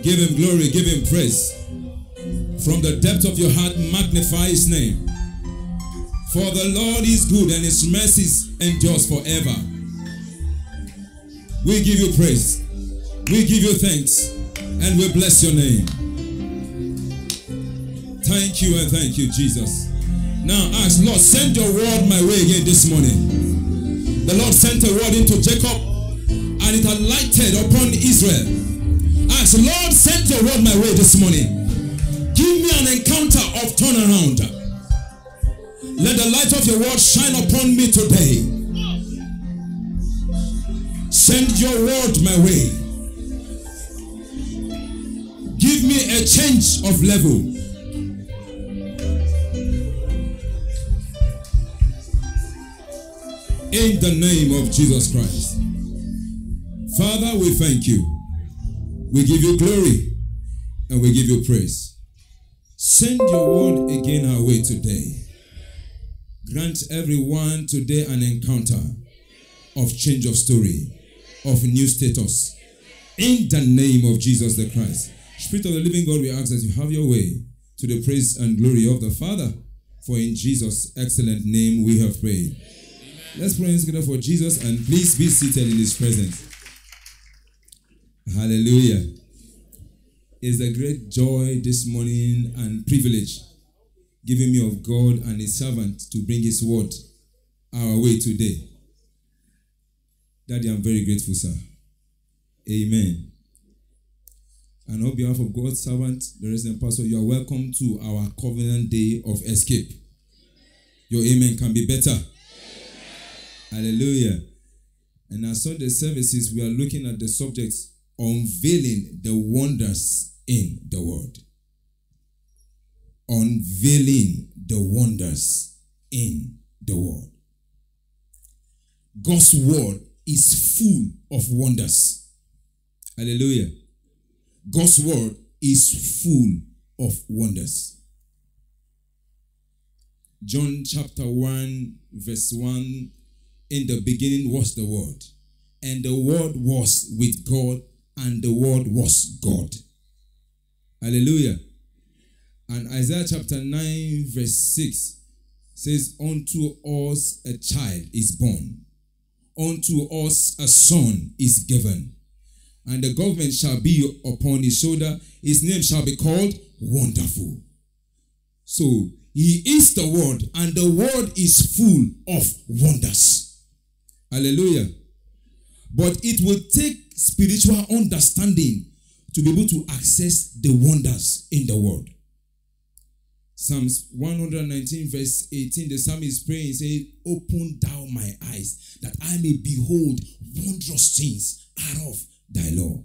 Give him glory, give him praise. From the depth of your heart, magnify his name. For the Lord is good and his mercies endures forever. We give you praise. We give you thanks. And we bless your name. Thank you and thank you, Jesus. Now ask, Lord, send your word my way again this morning. The Lord sent a word into Jacob and it alighted upon Israel. Ask, Lord, send your word my way this morning. Give me an encounter of turnaround. Let the light of your word shine upon me today. Send your word my way. Give me a change of level. In the name of Jesus Christ. Father, we thank you. We give you glory and we give you praise. Send your word again our way today. Grant everyone today an encounter of change of story, of new status. In the name of Jesus the Christ. Spirit of the living God, we ask that you have your way to the praise and glory of the Father. For in Jesus' excellent name we have prayed. Let's pray together for Jesus and please be seated in his presence. Hallelujah. It's a great joy this morning and privilege given me of God and his servant to bring his word our way today. Daddy, I'm very grateful, sir. Amen. And on behalf of God's servant, the resident pastor, you are welcome to our covenant day of escape. Your amen can be better. Hallelujah. And as Sunday services, we are looking at the subject, unveiling the wonders in the word. Unveiling the wonders in the word. God's word is full of wonders. Hallelujah. God's word is full of wonders. John chapter 1 verse 1. In the beginning was the word, and the word was with God, and the word was God. Hallelujah. And Isaiah chapter 9 verse 6 says, unto us a child is born, unto us a son is given, and the government shall be upon his shoulder. His name shall be called Wonderful. So he is the word, and the word is full of wonders. Hallelujah. But it will take spiritual understanding to be able to access the wonders in the word. Psalms 119 verse 18, the psalmist is praying, saying, open thou my eyes, that I may behold wondrous things out of thy law.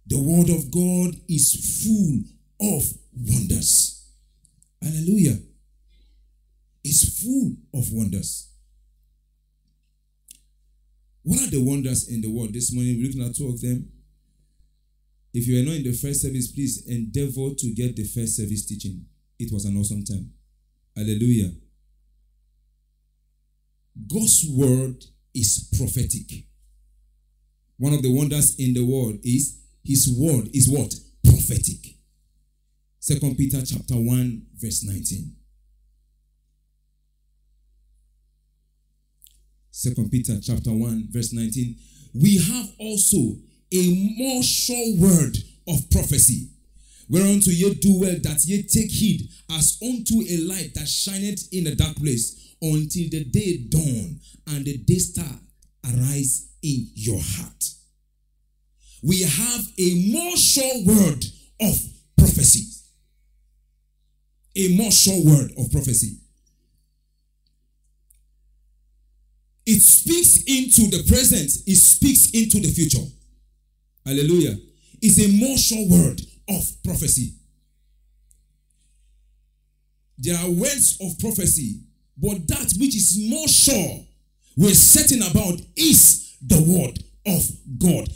The word of God is full of wonders. Hallelujah. It's full of wonders. What are the wonders in the world? This morning we're looking at two of them. If you are not in the first service, please endeavor to get the first service teaching. It was an awesome time. Hallelujah. God's word is prophetic. One of the wonders in the world is his word is what? Prophetic. 2 Peter chapter 1 verse 19. 2 Peter chapter 1 verse 19. We have also a more sure word of prophecy, whereunto ye do well that ye take heed, as unto a light that shineth in a dark place, until the day dawn and the day star arise in your heart. We have a more sure word of prophecy. A more sure word of prophecy. It speaks into the present. It speaks into the future. Hallelujah. It's a more sure word of prophecy. There are words of prophecy, but that which is more sure, we're certain about, is the word of God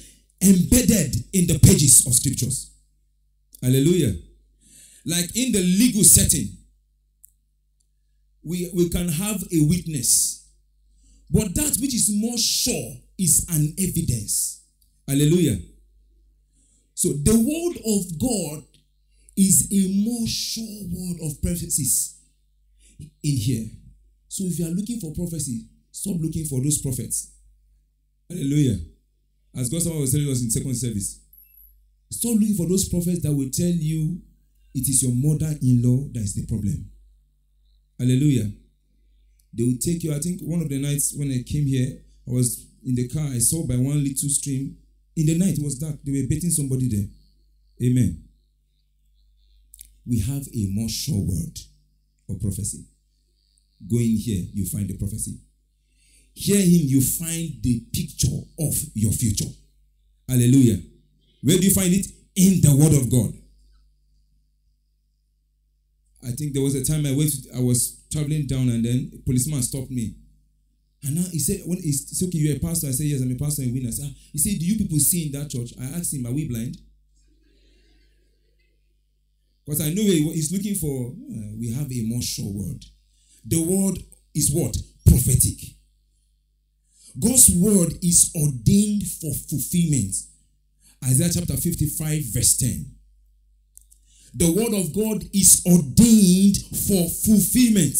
embedded in the pages of scriptures. Hallelujah. Like in the legal setting, we can have a witness. But that which is more sure is an evidence. Hallelujah. So the word of God is a more sure word of prophecies in here. So if you are looking for prophecy, stop looking for those prophets. Hallelujah. As God was telling us in second service, stop looking for those prophets that will tell you it is your mother-in-law that is the problem. Hallelujah. They will take you. I think one of the nights when I came here, I was in the car. I saw by one little stream. In the night, it was dark. They were beating somebody there. Amen. We have a more sure word of prophecy. Going here, you find the prophecy. Hear him, you find the picture of your future. Hallelujah. Where do you find it? In the word of God. I think there was a time I was traveling down and then a policeman stopped me. And now he said, it's okay, you're a pastor. I said, yes, I'm a pastor in Winners. He said, do you people see in that church? I asked him, are we blind? Because I know he's looking for, we have a more sure word. The word is what? Prophetic. God's word is ordained for fulfillment. Isaiah chapter 55 verse 10. The word of God is ordained for fulfillment.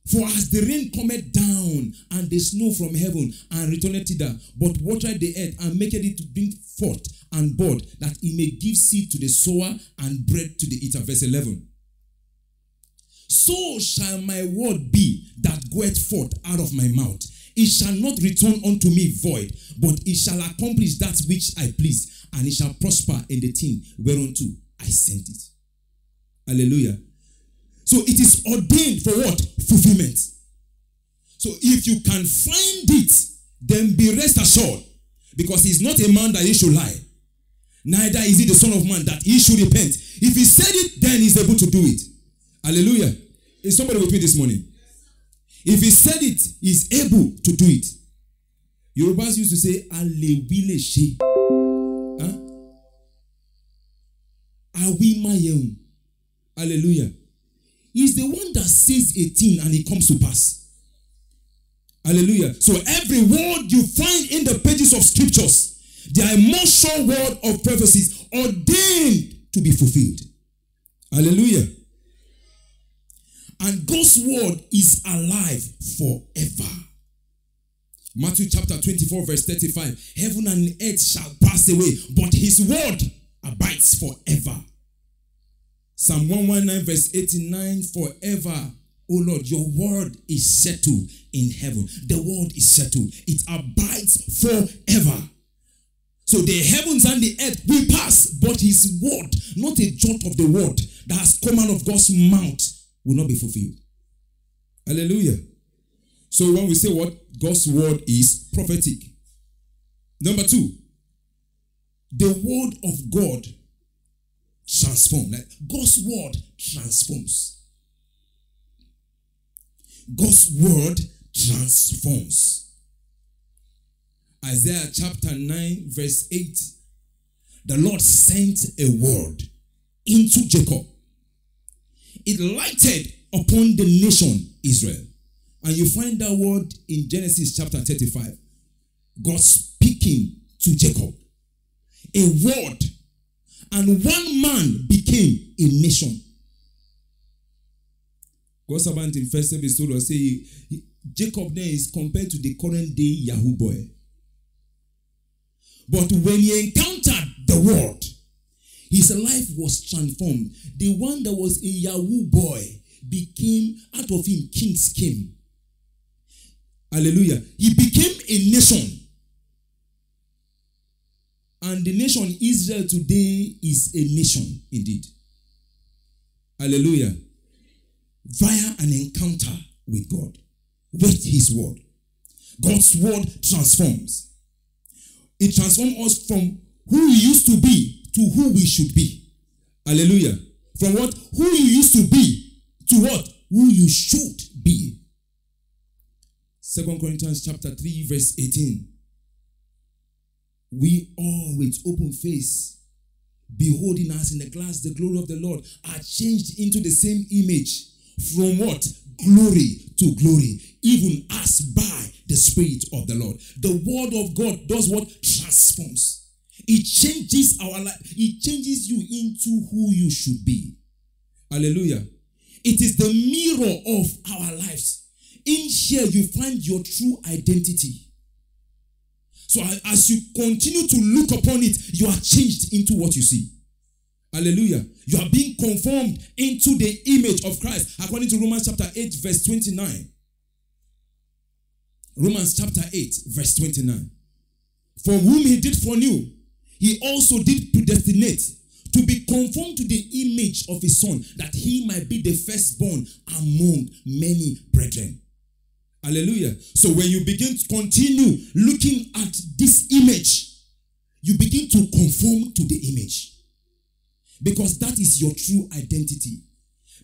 For as the rain cometh down and the snow from heaven and returneth thither, but watereth the earth and maketh it to bring forth and bud, that it may give seed to the sower and bread to the eater. Verse 11. So shall my word be that goeth forth out of my mouth. It shall not return unto me void, but it shall accomplish that which I please, and it shall prosper in the thing whereunto I sent it. Hallelujah. So it is ordained for what? Fulfillment. So if you can find it, then be rest assured, because he's not a man that he should lie. Neither is he the son of man that he should repent. If he said it, then he's able to do it. Hallelujah. Is somebody with me this morning? If he said it, he's able to do it. Yorubas used to say, Alewile she. Awimayeun. Hallelujah. He's the one that says a thing and it comes to pass. Hallelujah. So every word you find in the pages of scriptures, they are a more sure word of prophecies ordained to be fulfilled. Hallelujah. And God's word is alive forever. Matthew chapter 24 verse 35. Heaven and earth shall pass away, but his word abides forever. Psalm 119 verse 89. Forever, O Lord, your word is settled in heaven. The word is settled. It abides forever. So the heavens and the earth will pass, but his word, not a jot of the word that has come out of God's mouth, will not be fulfilled. Hallelujah. So when we say what? God's word is prophetic. Number 2, the word of God transforms. Like God's word transforms. God's word transforms. Isaiah chapter 9 verse 8. The Lord sent a word into Jacob. It lighted upon the nation Israel. And you find that word in Genesis chapter 35. God speaking to Jacob. A word. And one man became a nation. God's servant in first service told us, say, Jacob then is compared to the current day Yahoo boy. But when he encountered the word, his life was transformed. The one that was a Yahoo boy became, out of him, kings came. Hallelujah. He became a nation. And the nation Israel today is a nation indeed. Hallelujah. Via an encounter with God, with his word. God's word transforms. It transforms us from who we used to be to who we should be. Hallelujah. From what? Who you used to be to what? Who you should be. 2 Corinthians chapter 3 verse 18. We all with open face, beholding us in the glass the glory of the Lord, are changed into the same image. From what? Glory to glory, even as by the Spirit of the Lord. The word of God does what? Transforms. It changes our life. It changes you into who you should be. Hallelujah. It is the mirror of our lives. In here, you find your true identity. So as you continue to look upon it, you are changed into what you see. Hallelujah. You are being conformed into the image of Christ. According to Romans chapter 8, verse 29. Romans chapter 8, verse 29. For whom he did foreknow, he also did predestinate to be conformed to the image of his son, that he might be the firstborn among many brethren. Hallelujah. So when you begin to continue looking at this image, you begin to conform to the image. Because that is your true identity.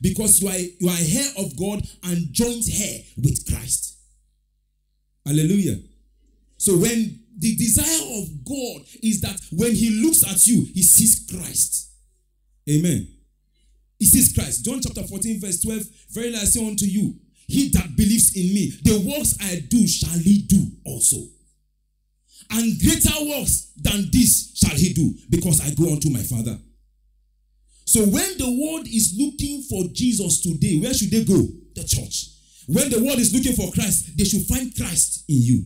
Because you are heir of God and joint heir with Christ. Hallelujah. So when the desire of God is that when he looks at you, he sees Christ. Amen. He sees Christ. John chapter 14 verse 12. Verily I say unto you, he that believes in me, the works I do shall he do also. And greater works than this shall he do, because I go unto my Father. So when the world is looking for Jesus today, where should they go? The church. When the world is looking for Christ, they should find Christ in you.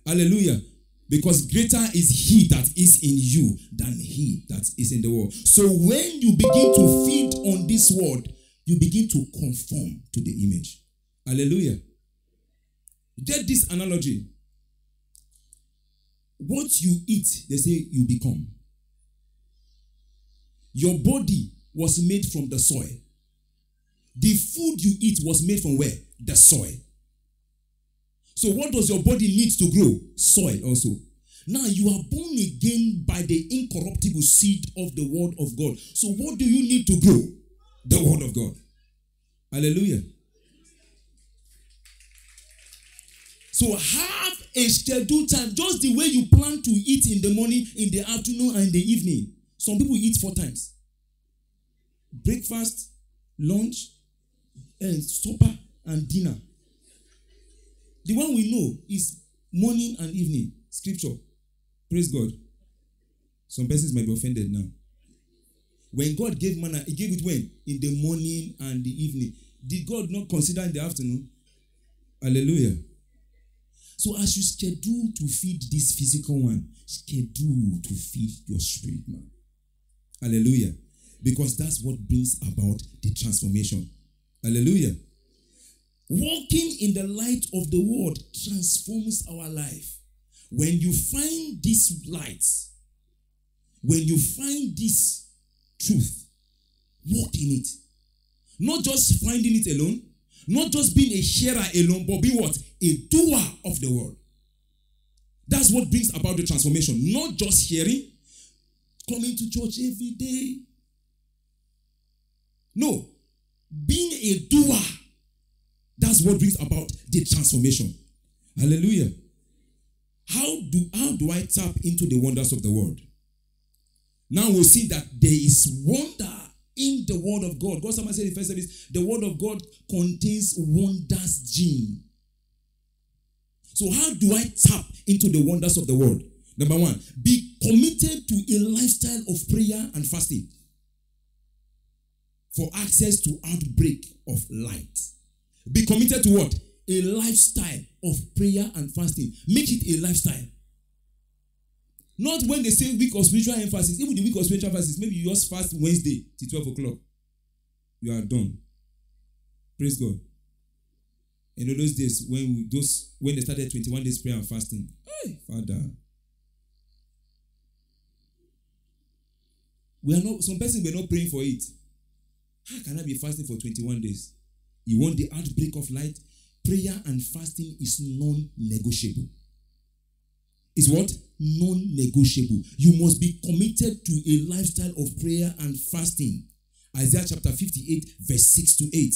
Hallelujah. Because greater is he that is in you than he that is in the world. So when you begin to feed on this word, you begin to conform to the image. Hallelujah. Get this analogy. What you eat, they say you become. Your body was made from the soil. The food you eat was made from where? The soil. So what does your body need to grow? Soil also. Now you are born again by the incorruptible seed of the word of God. So what do you need to grow? The word of God. Hallelujah. So have a scheduled time, just the way you plan to eat in the morning, in the afternoon, and in the evening. Some people eat 4 times. Breakfast, lunch, and supper, and dinner. The one we know is morning and evening. Scripture. Praise God. Some persons might be offended now. When God gave manna, he gave it when? In the morning and the evening. Did God not consider in the afternoon? Hallelujah. So as you schedule to feed this physical one, schedule to feed your spirit man. Hallelujah. Because that's what brings about the transformation. Hallelujah. Walking in the light of the word transforms our life. When you find this light, when you find this truth, walk in it. Not just finding it alone, not just being a hearer alone, but be what? A doer of the word. That's what brings about the transformation. Not just hearing, coming to church every day. No. Being a doer. That's what brings about the transformation. Hallelujah. How do I tap into the wonders of the word? Now we'll see that there is wonder in the word of God. God somebody said in the first service, the word of God contains wonders gene. So how do I tap into the wonders of the word? Number 1, be committed to a lifestyle of prayer and fasting for access to outbreak of light. Be committed to what? A lifestyle of prayer and fasting. Make it a lifestyle. Not when they say week of spiritual emphasis. Even the week of spiritual emphasis, maybe you just fast Wednesday till 12 o'clock. You are done. Praise God. In those days, when they started 21 days prayer and fasting, hey, Father, some persons were not praying for it. How can I be fasting for 21 days? You want the outbreak of light? Prayer and fasting is non-negotiable. Is what? Non-negotiable. You must be committed to a lifestyle of prayer and fasting. Isaiah chapter 58, verse 6 to 8.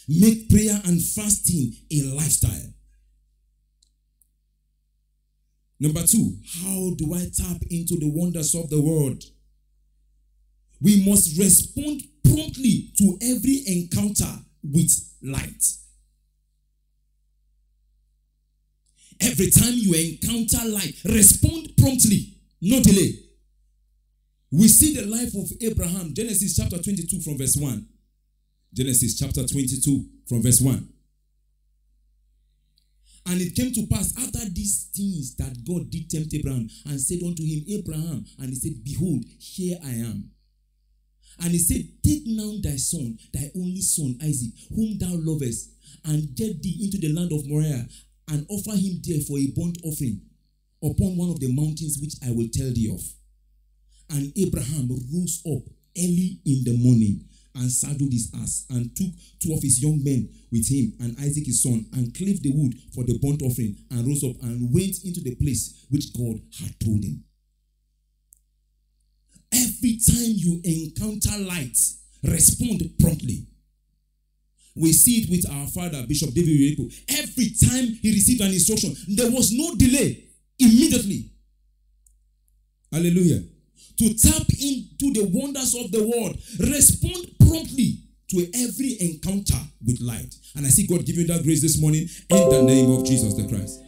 Make prayer and fasting a lifestyle. Number 2, how do I tap into the wonders of the word? We must respond promptly to every encounter with light. Every time you encounter light, respond promptly. No delay. We see the life of Abraham. Genesis chapter 22 from verse 1. Genesis chapter 22 from verse 1. And it came to pass after these things that God did tempt Abraham and said unto him, Abraham, and he said, behold, here I am. And he said, take now thy son, thy only son, Isaac, whom thou lovest, and get thee into the land of Moriah, and offer him there for a burnt offering upon one of the mountains which I will tell thee of. And Abraham rose up early in the morning, and saddled his ass, and took 2 of his young men with him, and Isaac his son, and cleft the wood for the burnt offering, and rose up and went into the place which God had told him. Every time you encounter light, respond promptly. We see it with our father, Bishop David Uyepo. Every time he received an instruction, there was no delay. Immediately. Hallelujah. To tap into the wonders of the world, respond promptly to every encounter with light. And I see God give you that grace this morning in the name of Jesus the Christ.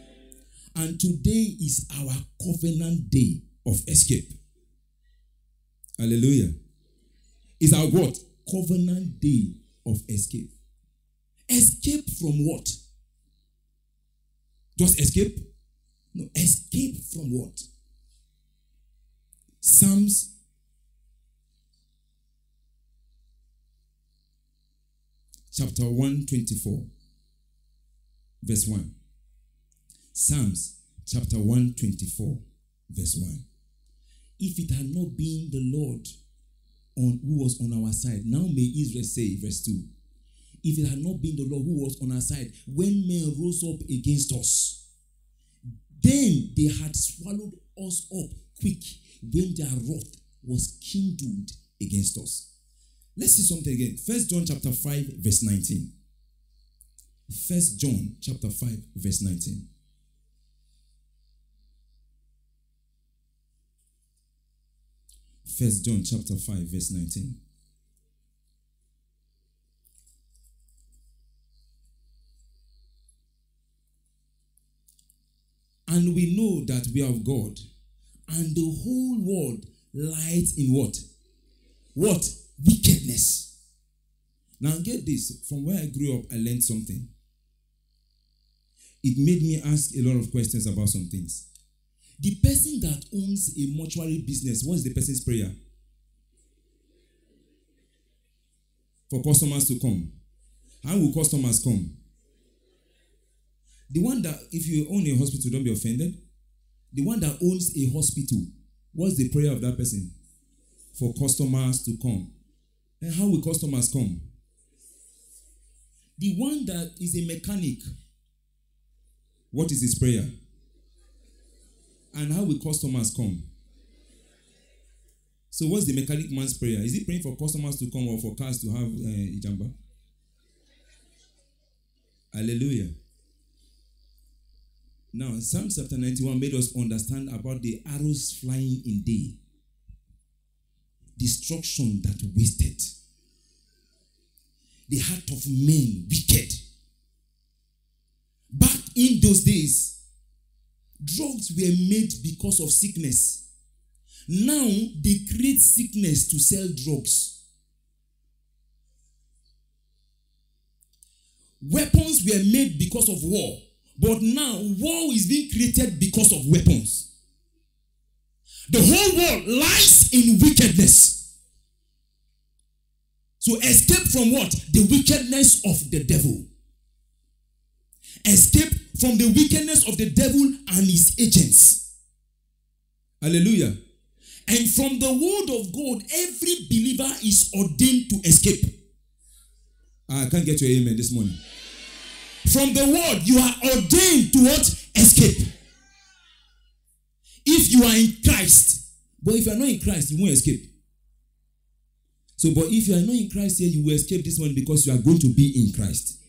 And today is our covenant day of escape. Hallelujah. Is our what? Covenant day of escape. Escape from what? Just escape? No, escape from what? Psalms chapter 124, verse 1. Psalms chapter 124, verse 1. If it had not been the Lord who was on our side, now may Israel say, verse 2. If it had not been the Lord who was on our side, when men rose up against us, then they had swallowed us up quick when their wrath was kindled against us. Let's see something again. 1 John chapter 5, verse 19. 1 John chapter 5, verse 19. First John chapter 5, verse 19. And we know that we are of God, and the whole world lies in what? What? Wickedness. Now get this. From where I grew up, I learned something. It made me ask a lot of questions about some things. The person that owns a mortuary business, what is the person's prayer? For customers to come. How will customers come? The one that, if you own a hospital, don't be offended. The one that owns a hospital, what's the prayer of that person? For customers to come. And how will customers come? The one that is a mechanic, what is his prayer? And how will customers come? So what's the mechanic man's prayer? Is he praying for customers to come or for cars to have ijamba? Hallelujah. Now, Psalm chapter 91 made us understand about the arrows flying in day. Destruction that wasted. The heart of men wicked. Back in those days, drugs were made because of sickness. Now, they create sickness to sell drugs. Weapons were made because of war. But now, war is being created because of weapons. The whole world lies in wickedness. So escape from what? The wickedness of the devil. Escape from the wickedness of the devil and his agents. Hallelujah. And from the word of God, every believer is ordained to escape. I can't get your amen this morning. From the word, you are ordained to what? Escape. If you are in Christ. But if you are not in Christ, you won't escape. So, but if you are not in Christ here, you will escape this one because you are going to be in Christ.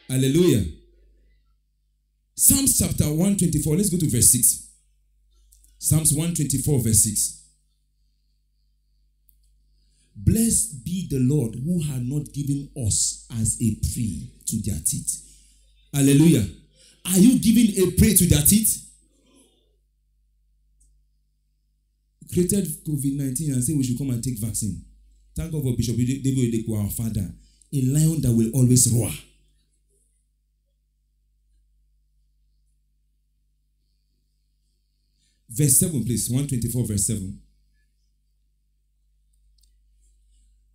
Hallelujah. Psalms chapter 124. Let's go to verse 6. Psalms 124, verse 6. Blessed be the Lord who had not given us as a prey to their teeth. Hallelujah. Are you giving a prey to their teeth? created COVID-19 and said we should come and take vaccine. Thank God for Bishop David Oyedepo, our father, a lion that will always roar. Verse 7, please. 124, verse 7.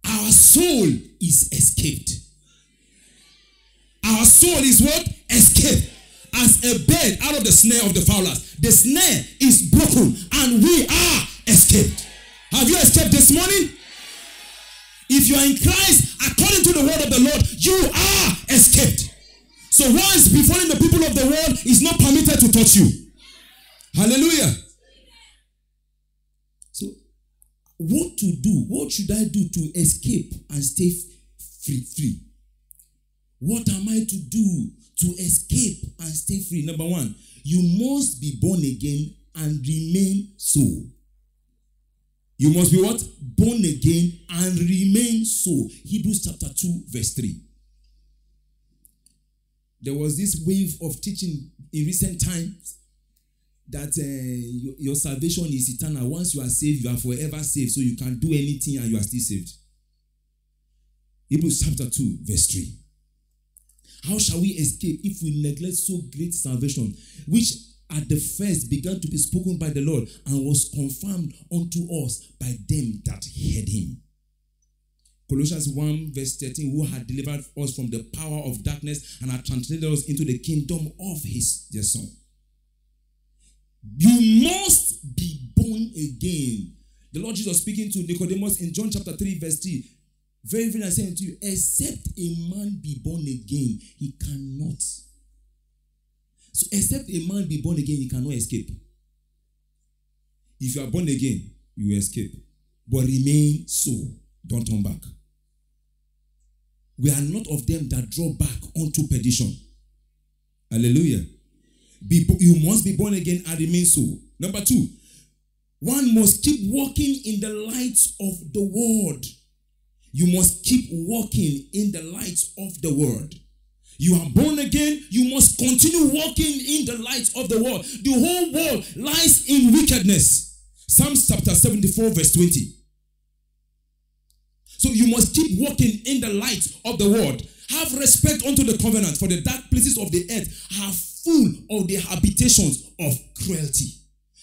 Our soul is escaped. Our soul is what? Escaped. As a bird out of the snare of the fowlers. The snare is broken and we are escaped. Have you escaped this morning? If you are in Christ, according to the word of the Lord, you are escaped. So once befalling the people of the world is not permitted to touch you. Hallelujah. So, what to do? What should I do to escape and stay free? What am I to do to escape and stay free? Number one, you must be born again and remain so. You must be what? Born again and remain so. Hebrews chapter 2 verse 3. There was this wave of teaching in recent times that your salvation is eternal. Once you are saved, you are forever saved. So you can do anything and you are still saved. Hebrews chapter 2 verse 3. How shall we escape if we neglect so great salvation, which at the first began to be spoken by the Lord and was confirmed unto us by them that heard him? Colossians 1 verse 13, who had delivered us from the power of darkness and had translated us into the kingdom of his dear Son. You must be born again. The Lord Jesus speaking to Nicodemus in John chapter 3 verse 3. Very, very, I say unto you, except a man be born again, he cannot. So, except a man be born again, he cannot escape. If you are born again, you will escape. But remain so. Don't turn back. We are not of them that draw back unto perdition. Hallelujah. You must be born again and remain so. Number 2, one must keep walking in the light of the word. You must keep walking in the light of the word. You are born again, you must continue walking in the light of the world. The whole world lies in wickedness. Psalms chapter 74 verse 20. So you must keep walking in the light of the world. Have respect unto the covenant, for the dark places of the earth are full of the habitations of cruelty.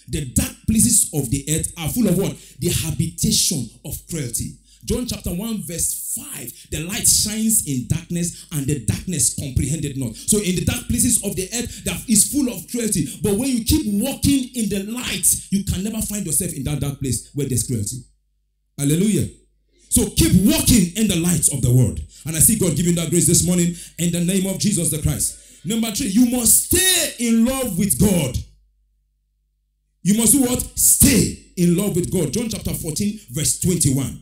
The dark places of the earth are full of what? The habitation of cruelty. John chapter 1 verse 5, the light shines in darkness and the darkness comprehended not. So in the dark places of the earth that is full of cruelty, but when you keep walking in the light, you can never find yourself in that dark place where there's cruelty. Hallelujah. So keep walking in the light of the word. And I see God giving that grace this morning in the name of Jesus the Christ. Number 3, you must stay in love with God. You must do what? Stay in love with God. John chapter 14 verse 21.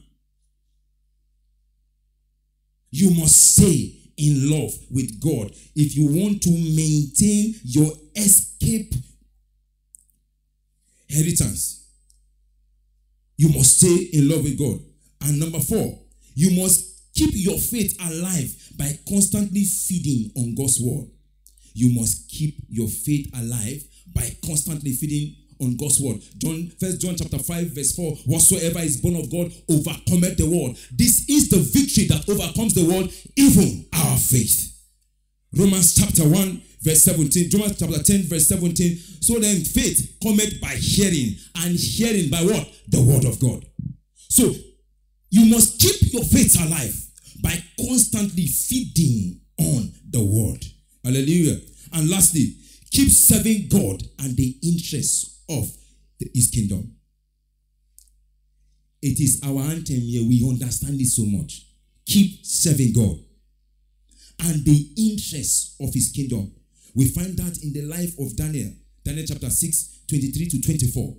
You must stay in love with God if you want to maintain your escape inheritance. You must stay in love with God. And number 4, you must keep your faith alive by constantly feeding on God's word. You must keep your faith alive by constantly feeding on God's word. 1 John chapter 5 verse 4, whatsoever is born of God overcometh the world. This is the victory that overcomes the world, even our faith. Romans chapter 1 verse 17, Romans chapter 10 verse 17. So then faith cometh by hearing, and hearing by what? The word of God. So you must keep your faith alive by constantly feeding on the word. Hallelujah. And lastly, keep serving God and the interests of his kingdom. It is our anthem here. We understand it so much. Keep serving God and the interests of his kingdom. We find that in the life of Daniel. Daniel chapter 6, 23 to 24.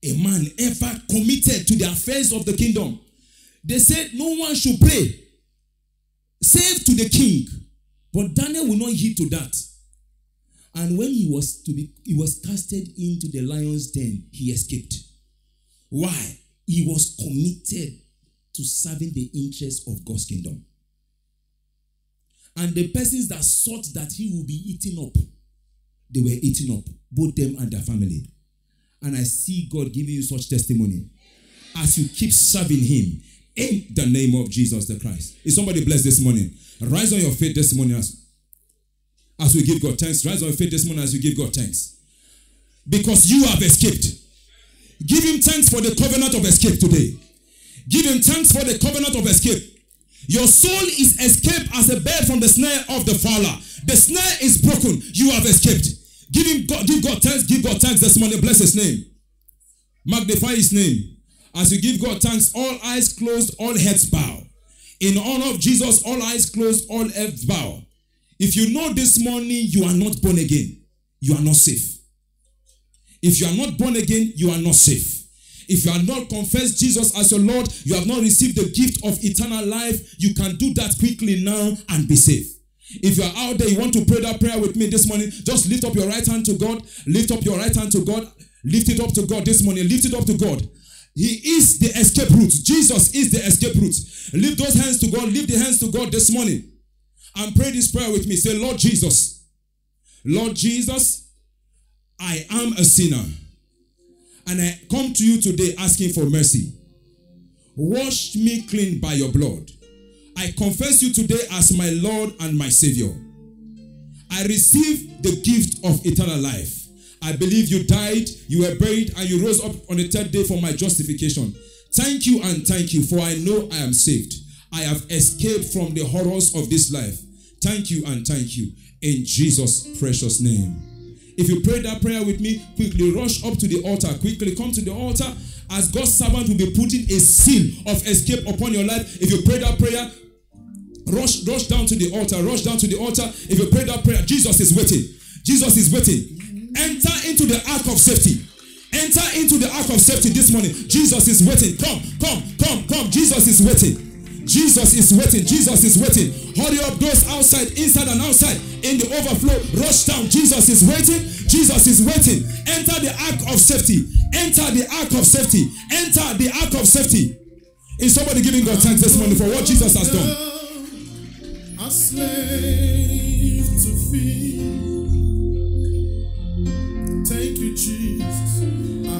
A man ever committed to the affairs of the kingdom. They said no one should pray save to the king. But Daniel will not heed to that. And when he was casted into the lion's den, he escaped. Why? He was committed to serving the interests of God's kingdom. And the persons that sought that he will be eaten up, they were eaten up, both them and their family. And I see God giving you such testimony as you keep serving him in the name of Jesus the Christ. Is somebody blessed this morning? Rise on your faith this morning as we give God thanks. Rise on your faith this morning as you give God thanks. Because you have escaped. Give him thanks for the covenant of escape today. Give him thanks for the covenant of escape. Your soul is escaped as a bird from the snare of the fowler. The snare is broken. You have escaped. Give God thanks. Give God thanks this morning. Bless his name. Magnify his name. As you give God thanks, all eyes closed, all heads bow. In honor of Jesus, all eyes closed, all heads bow. If you know this morning you are not born again, you are not safe. If you are not born again, you are not safe. If you have not confessed Jesus as your Lord, you have not received the gift of eternal life, you can do that quickly now and be safe. If you are out there, you want to pray that prayer with me this morning, just lift up your right hand to God. Lift up your right hand to God. Lift it up to God this morning. Lift it up to God. He is the escape route. Jesus is the escape route. Lift those hands to God. Lift the hands to God this morning. And pray this prayer with me. Say, Lord Jesus. Lord Jesus, I am a sinner. And I come to you today asking for mercy. Wash me clean by your blood. I confess you today as my Lord and my Savior. I receive the gift of eternal life. I believe you died, you were buried, and you rose up on the third day for my justification. Thank you and thank you, for I know I am saved. I have escaped from the horrors of this life. Thank you and thank you. In Jesus' precious name. If you pray that prayer with me, quickly rush up to the altar. Quickly come to the altar, as God's servant will be putting a seal of escape upon your life. If you pray that prayer, rush down to the altar. Rush down to the altar. If you pray that prayer, Jesus is waiting. Jesus is waiting. Enter into the ark of safety. Enter into the ark of safety this morning. Jesus is waiting. Come. Jesus is waiting. Jesus is waiting. Jesus is waiting. Hurry up, those outside, inside and outside, in the overflow. Rush down. Jesus is waiting. Jesus is waiting. Enter the ark of safety. Enter the ark of safety. Enter the ark of safety. Is somebody giving God thanks this morning for what Jesus has done? A slave to feed. Thank you, Jesus. I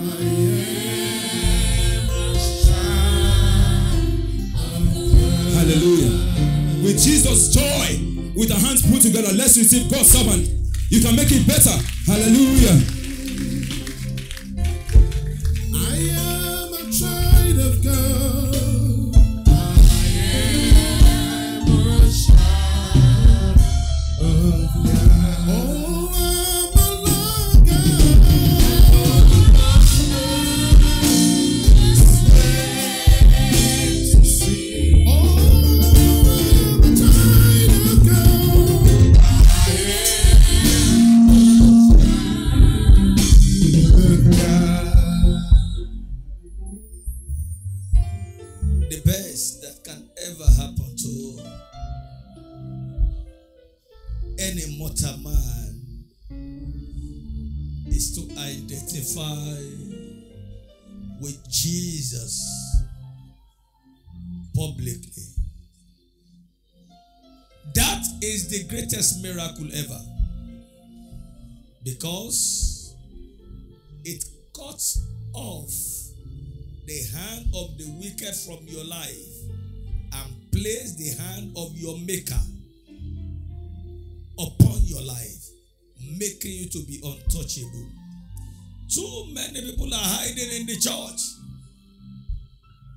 am a child of God. Hallelujah. With Jesus' joy, with our hands put together, let's receive God's servant. You can make it better. Hallelujah. I am a child of God. I am a child of God. Oh, any mortal man is to identify with Jesus publicly. That is the greatest miracle ever, because it cuts off the hand of the wicked from your life and place the hand of your Maker upon your life, making you to be untouchable. Too many people are hiding in the church,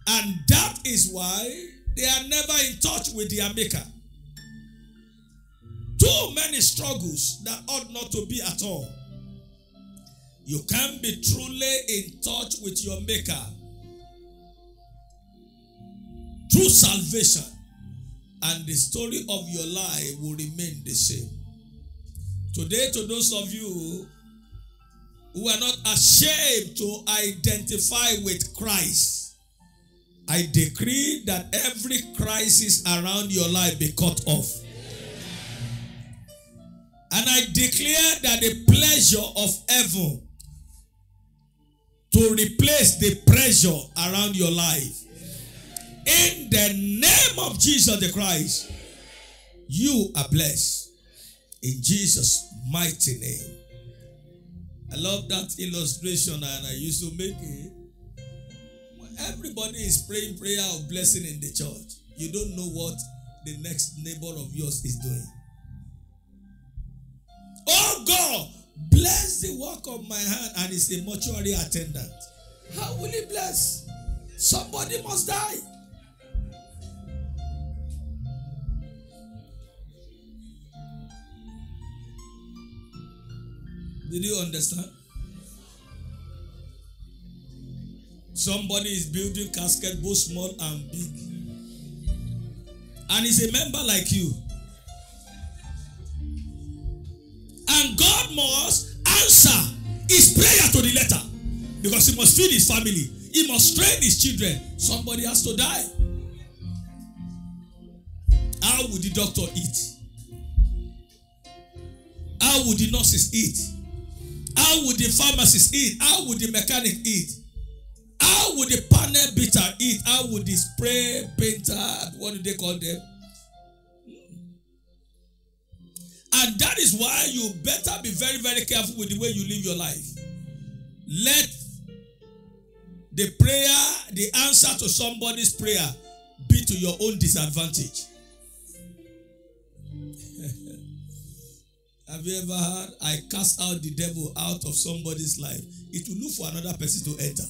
and that is why they are never in touch with their Maker. Too many struggles that ought not to be at all. You can't be truly in touch with your Maker through salvation, and the story of your life will remain the same. Today, to those of you who are not ashamed to identify with Christ, I decree that every crisis around your life be cut off. And I declare that the pleasure of heaven to replace the pressure around your life. In the name of Jesus the Christ, you are blessed. In Jesus' mighty name. I love that illustration, and I used to make it. Everybody is praying prayer of blessing in the church. You don't know what the next neighbor of yours is doing. Oh God, bless the work of my hand, and it's a mortuary attendant. How will he bless? Somebody must die. Did you understand? Somebody is building casket both small and big, and is a member like you. And God must answer his prayer to the letter, because he must feed his family. He must train his children. Somebody has to die. How would the doctor eat? How would the nurses eat? How would the pharmacist eat? How would the mechanic eat? How would the panel beater eat? How would the spray painter, what do they call them? And that is why you better be very, very careful with the way you live your life. Let the prayer, the answer to somebody's prayer, be to your own disadvantage. Have you ever heard, I cast out the devil out of somebody's life? It will look for another person to enter.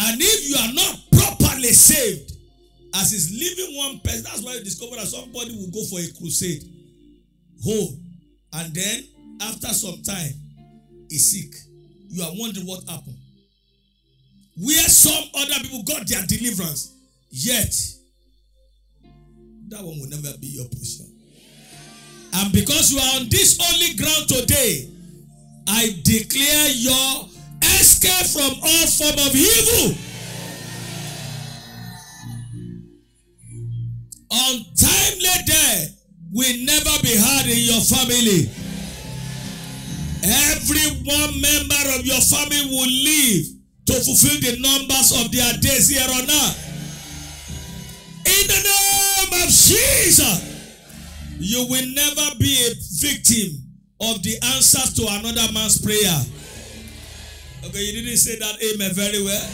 And if you are not properly saved, as is living one person, that's why you discover that somebody will go for a crusade home, and then after some time is sick. You are wondering what happened. Where some other people got their deliverance, yet that one will never be your portion. And because you are on this holy ground today, I declare your escape from all form of evil. Untimely death will never be had in your family. Every one member of your family will live to fulfill the numbers of their days here on earth. In the name of Jesus, you will never be a victim of the answers to another man's prayer. Okay, you didn't say that amen very well.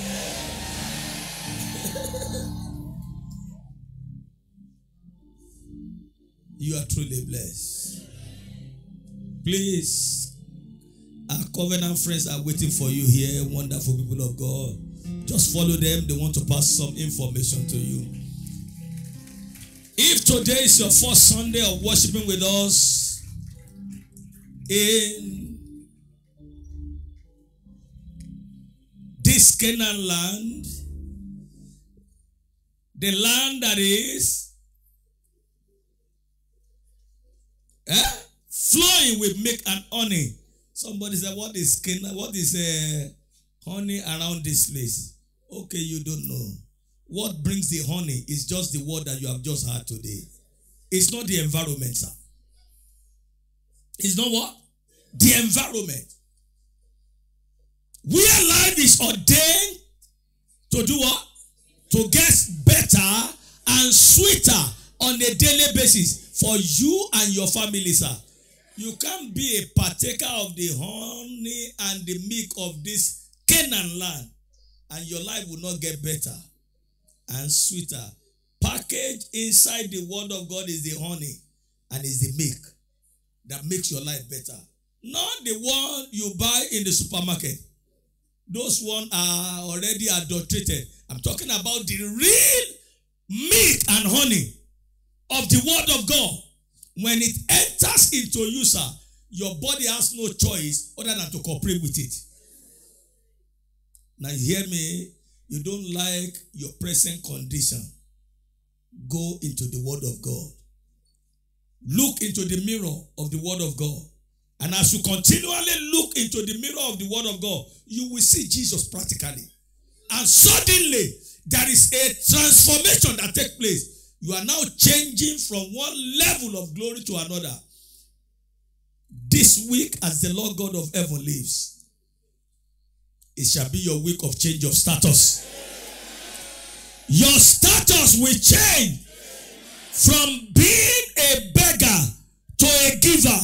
You are truly blessed. Please, our covenant friends are waiting for you here, wonderful people of God. Just follow them. They want to pass some information to you. If today is your first Sunday of worshiping with us in this Canaan land, the land that is flowing with milk and honey. Somebody said, what is Canaan? What is honey around this place? Okay, you don't know. What brings the honey is just the word that you have just heard today. It's not the environment, sir. It's not what? The environment. Where life is ordained to do what? To get better and sweeter on a daily basis for you and your family, sir. You can't be a partaker of the honey and the milk of this Canaan land, and your life will not get better and sweeter. Packaged inside the word of God is the honey and is the milk that makes your life better. Not the one you buy in the supermarket. Those ones are already adulterated. I'm talking about the real milk and honey of the word of God. When it enters into you, sir, your body has no choice other than to cooperate with it. Now you hear me? You don't like your present condition. Go into the word of God. Look into the mirror of the word of God. And as you continually look into the mirror of the word of God, you will see Jesus practically. And suddenly, there is a transformation that takes place. You are now changing from one level of glory to another. This week, as the Lord God of heaven lives, it shall be your week of change of status. Your status will change from being a beggar to a giver.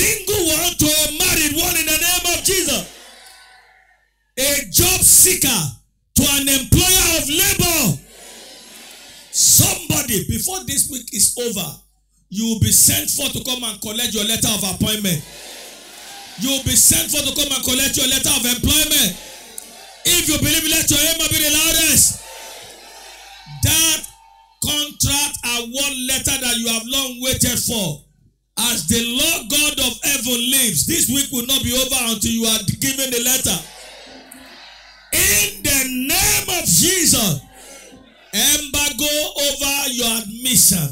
single one to a married one in the name of Jesus. A job seeker to an employer of labor. Somebody, before this week is over, you will be sent for to come and collect your letter of appointment. You will be sent for to come and collect your letter of employment. If you believe, let your amen be the loudest. That contract award letter that you have long waited for, as the Lord God of heaven lives, this week will not be over until you are given the letter. In the name of Jesus, embargo over your admission,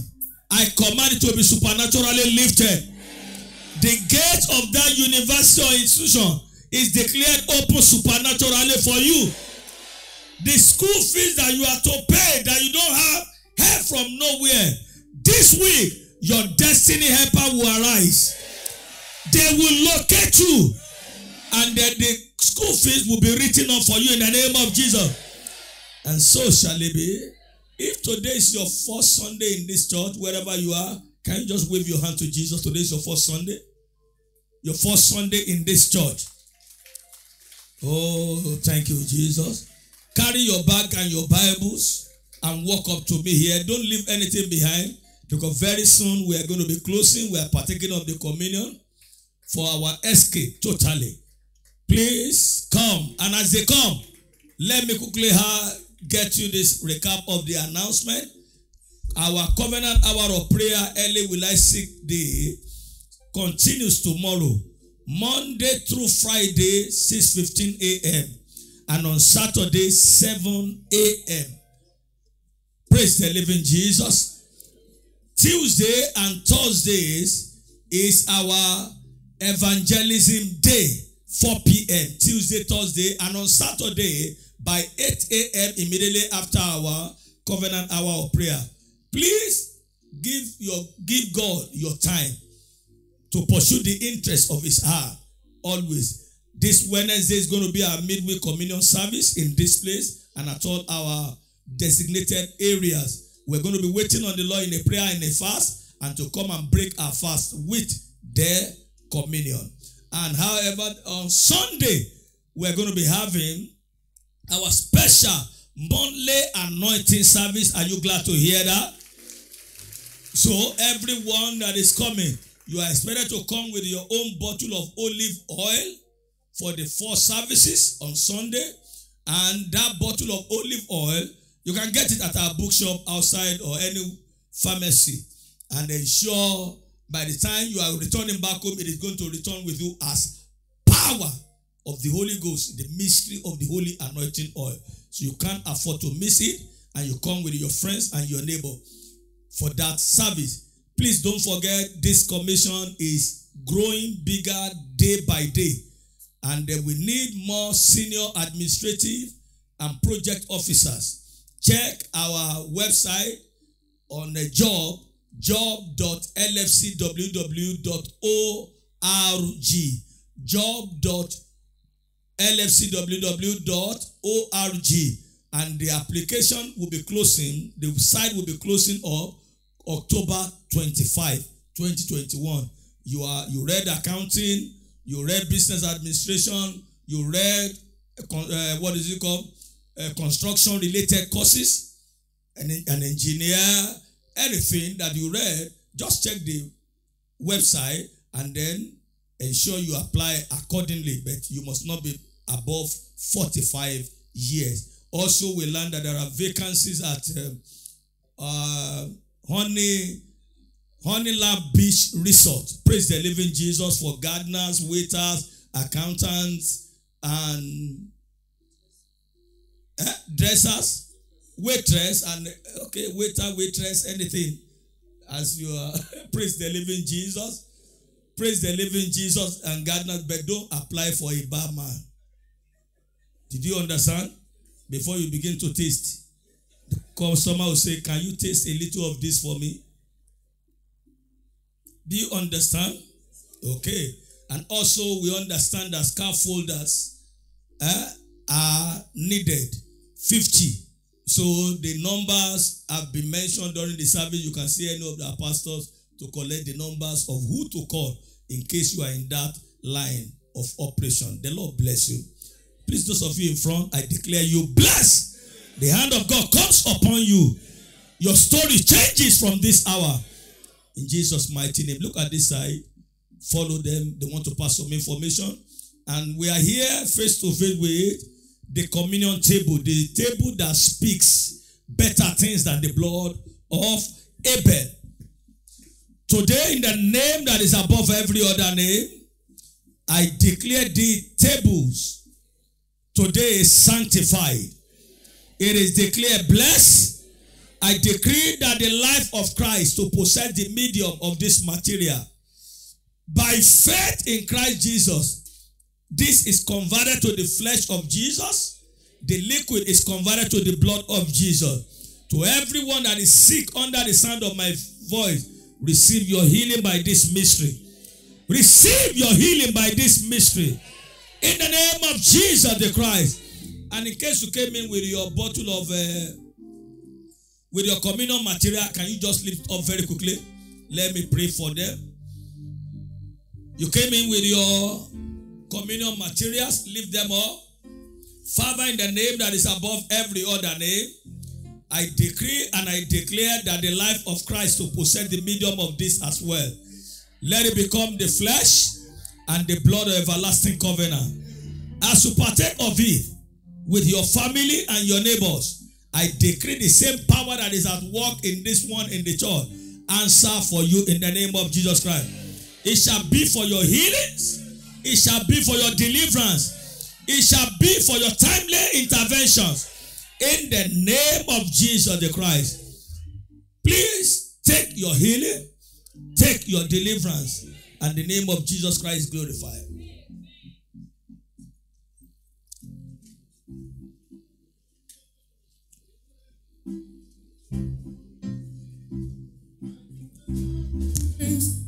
I command it to be supernaturally lifted. The gate of that university or institution is declared open supernaturally for you. The school fees that you are to pay that you don't have help from nowhere, this week your destiny helper will arise. They will locate you, and then the school fees will be written up for you in the name of Jesus. And so shall it be. If today is your first Sunday in this church, wherever you are, can you just wave your hand to Jesus? Today is your first Sunday. Your first Sunday in this church. Oh, thank you, Jesus. Carry your bag and your Bibles and walk up to me here. Don't leave anything behind, because very soon we are going to be closing. We are partaking of the communion for our escape totally. Please come. And as they come, let me quickly get you this recap of the announcement. Our covenant hour of prayer, early will I seek thee, continues tomorrow, Monday through Friday, 6:15 a.m. and on Saturday, 7 a.m. Praise the living Jesus. Tuesday and Thursdays is our evangelism day, 4 p.m. Tuesday, Thursday, and on Saturday by 8 a.m. immediately after our covenant hour of prayer. Please give God your time to pursue the interest of his heart always. This Wednesday is going to be our midweek communion service in this place and at all our designated areas. We're going to be waiting on the Lord in a prayer and a fast, and to come and break our fast with their communion. And however, on Sunday, we're going to be having our special monthly anointing service. Are you glad to hear that? So everyone that is coming, you are expected to come with your own bottle of olive oil for the 4 services on Sunday. And that bottle of olive oil, you can get it at our bookshop outside or any pharmacy. And ensure by the time you are returning back home, it is going to return with you as power of the Holy Ghost, the mystery of the holy anointing oil. So you can't afford to miss it, and you come with your friends and your neighbor for that service. Please don't forget, this commission is growing bigger day by day, and we need more senior administrative and project officers. Check our website on the job.lfcww.org, job.lfcww.org, and the application will be closing, the site will be closing up October 25, 2021. You read accounting, you read business administration, you read construction related courses, an engineer, anything that you read, just check the website and then ensure you apply accordingly. But you must not be above 45 years. Also, we learned that there are vacancies at Honeyland Beach Resort. Praise the living Jesus, for gardeners, waiters, accountants, and dressers, waitress, and waiter, waitress, anything. As you are, praise the living Jesus. Praise the living Jesus and gardeners, but don't apply for a barman. Did you understand? Before you begin to taste, the customer will say, "Can you taste a little of this for me?" Do you understand? Okay. And also, we understand that scaffolders are needed, 50. So the numbers have been mentioned during the service. You can see any of the pastors to collect the numbers of who to call in case you are in that line of operation. The Lord bless you. Please, those of you in front, I declare you blessed. The hand of God comes upon you. Your story changes from this hour. In Jesus' mighty name. Look at this side. Follow them. They want to pass some information. And we are here face to face with the communion table. The table that speaks better things than the blood of Abel. Today, in the name that is above every other name, I declare the tables today is sanctified. It is declared blessed. I decree that the life of Christ to possess the medium of this material. By faith in Christ Jesus, this is converted to the flesh of Jesus. The liquid is converted to the blood of Jesus. To everyone that is sick under the sound of my voice, receive your healing by this mystery. Receive your healing by this mystery. In the name of Jesus the Christ. And in case you came in with your bottle of, with your communion material, can you just lift up very quickly? Let me pray for them. You came in with your communion materials, lift them up. Father, in the name that is above every other name, I decree and I declare that the life of Christ to possess the medium of this as well. Let it become the flesh and the blood of everlasting covenant. As you partake of it with your family and your neighbors, I decree the same power that is at work in this one in the church answer for you in the name of Jesus Christ. It shall be for your healings. It shall be for your deliverance. It shall be for your timely interventions. In the name of Jesus the Christ. Please take your healing. Take your deliverance. And the name of Jesus Christ glorified.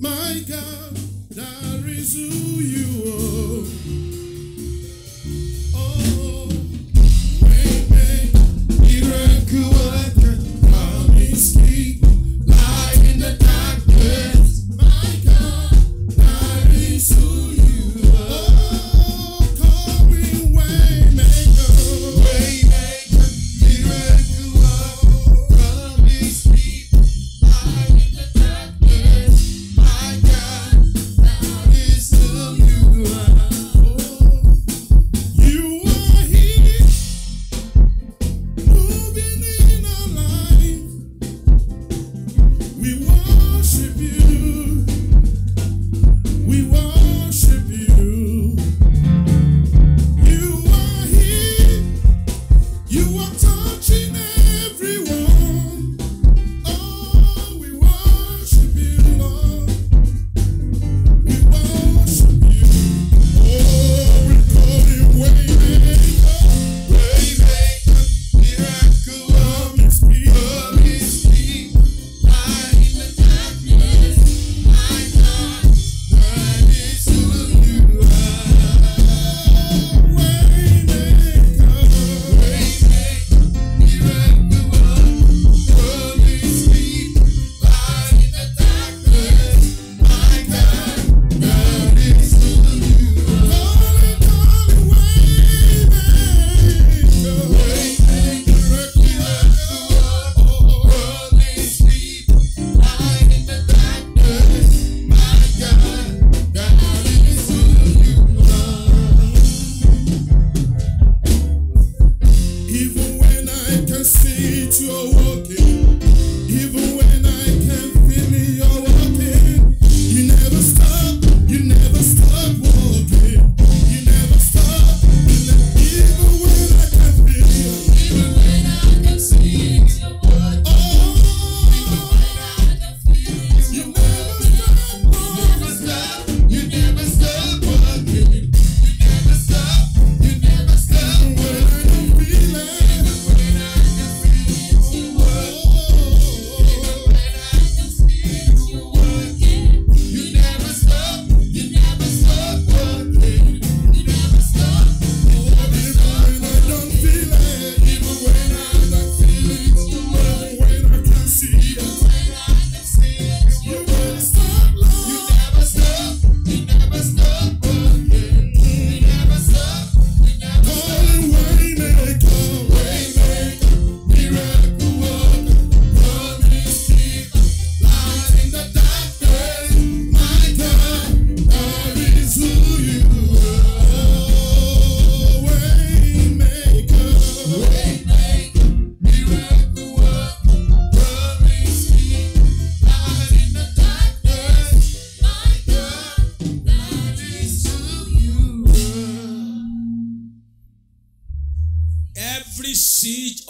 My God, that is who you are. Oh, miracle worker, promise keep, light in the darkness. My God, that is who you are. Oh, calling waymaker, miracle worker, promise keep, light in the darkness. My God, that is who you are.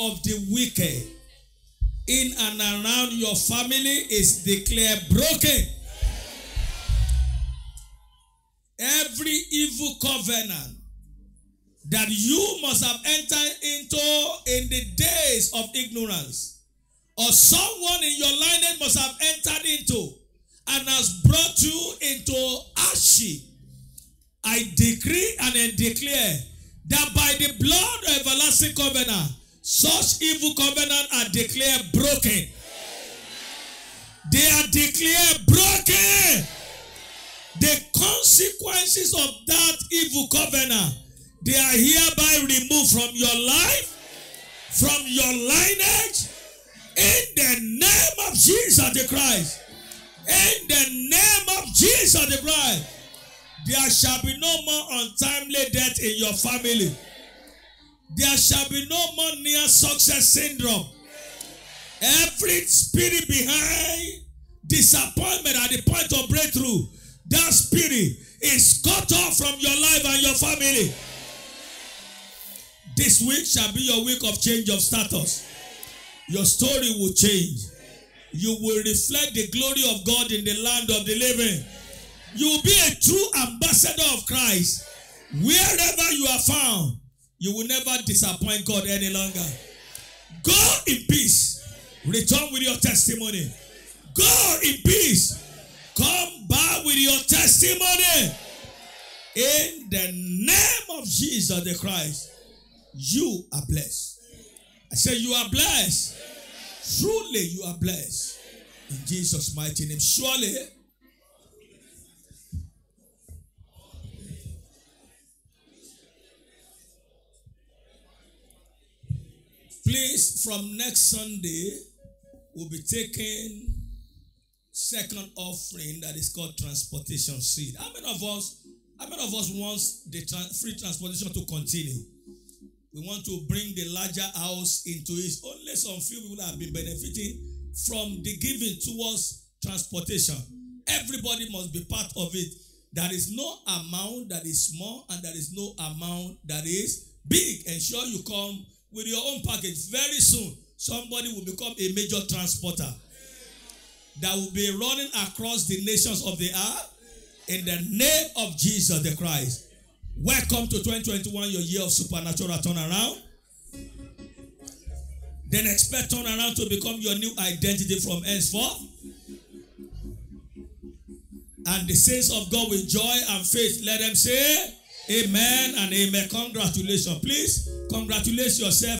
of the wicked in and around your family is declared broken. Every evil covenant that you must have entered into in the days of ignorance, or someone in your lineage must have entered into and has brought you into hardship, I decree and I declare that by the blood of everlasting covenant, such evil covenants are declared broken. They are declared broken. The consequences of that evil covenant, they are hereby removed from your life, from your lineage, in the name of Jesus the Christ. In the name of Jesus the Christ. There shall be no more untimely death in your family. There shall be no more near success syndrome. Every spirit behind disappointment at the point of breakthrough, that spirit is cut off from your life and your family. This week shall be your week of change of status. Your story will change. You will reflect the glory of God in the land of the living. You will be a true ambassador of Christ. Wherever you are found, you will never disappoint God any longer. Go in peace. Return with your testimony. Go in peace. Come back with your testimony. In the name of Jesus the Christ, you are blessed. I say you are blessed. Truly you are blessed. In Jesus' mighty name. Surely. Please, from next Sunday, we'll be taking second offering that is called transportation seed. How many of us wants the free transportation to continue? We want to bring the larger house into it. Only some few people have been benefiting from the giving towards transportation. Everybody must be part of it. There is no amount that is small and there is no amount that is big. Ensure you come with your own package. Very soon, somebody will become a major transporter that will be running across the nations of the earth in the name of Jesus the Christ. Welcome to 2021, your year of supernatural turnaround. Then expect turnaround to become your new identity from henceforth. And the saints of God with joy and faith, let them say amen and amen. Congratulations. Please congratulate yourself.